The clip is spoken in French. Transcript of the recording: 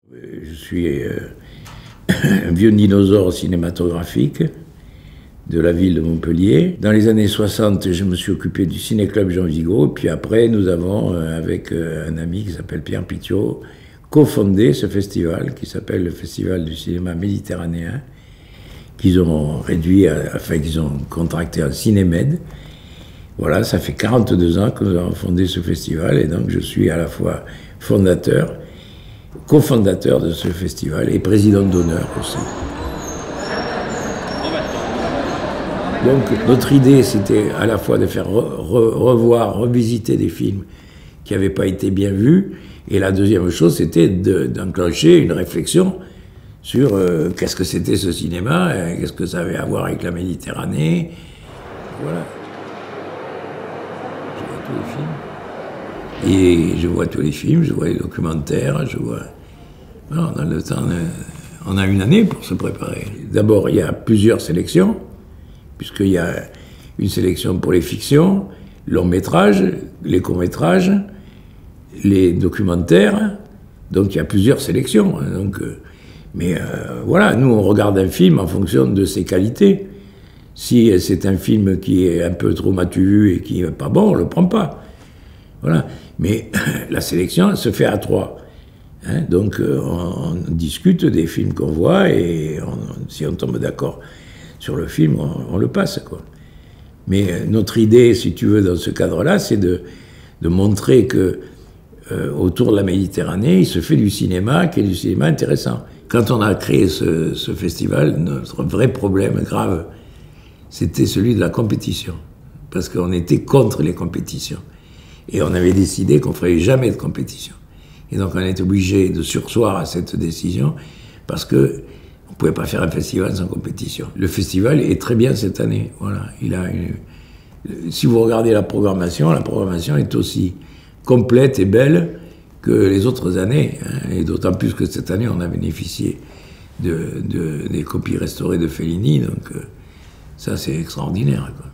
Je suis un vieux dinosaure cinématographique de la ville de Montpellier. Dans les années 60, je me suis occupé du Ciné-Club Jean Vigo. Puis après, nous avons, avec un ami qui s'appelle Pierre Pitiot, cofondé ce festival qui s'appelle le Festival du cinéma méditerranéen, qu'ils ont réduit, qu'ils ont contracté en Cinémed. Voilà, ça fait 42 ans que nous avons fondé ce festival et donc je suis à la fois fondateur, cofondateur de ce festival et président d'honneur aussi. Donc notre idée, c'était à la fois de faire revisiter des films qui n'avaient pas été bien vus, et la deuxième chose, c'était d'enclencher une réflexion sur qu'est-ce que c'était ce cinéma, qu'est-ce que ça avait à voir avec la Méditerranée. Voilà. Je vois tous les films. Et je vois tous les films, je vois les documentaires, je vois... Non, on a le temps, on a une année pour se préparer. D'abord, il y a plusieurs sélections, puisqu'il y a une sélection pour les fictions, longs métrages, les courts métrages, les documentaires, donc il y a plusieurs sélections. Donc, voilà, nous on regarde un film en fonction de ses qualités. Si c'est un film qui est un peu trop matu et qui n'est pas bon, on ne le prend pas. Voilà. Mais la sélection elle se fait à trois. Hein, donc on discute des films qu'on voit et si on tombe d'accord sur le film, on le passe, quoi. Mais notre idée, si tu veux, dans ce cadre-là, c'est de montrer que autour de la Méditerranée, il se fait du cinéma qui est du cinéma intéressant. Quand on a créé ce festival, notre vrai problème grave, c'était celui de la compétition. Parce qu'on était contre les compétitions. Et on avait décidé qu'on ne ferait jamais de compétition. Et donc on était obligé de surseoir à cette décision parce qu'on ne pouvait pas faire un festival sans compétition. Le festival est très bien cette année. Voilà. Si vous regardez la programmation est aussi complète et belle que les autres années. Hein, et d'autant plus que cette année, on a bénéficié des copies restaurées de Fellini. Donc ça, c'est extraordinaire, quoi.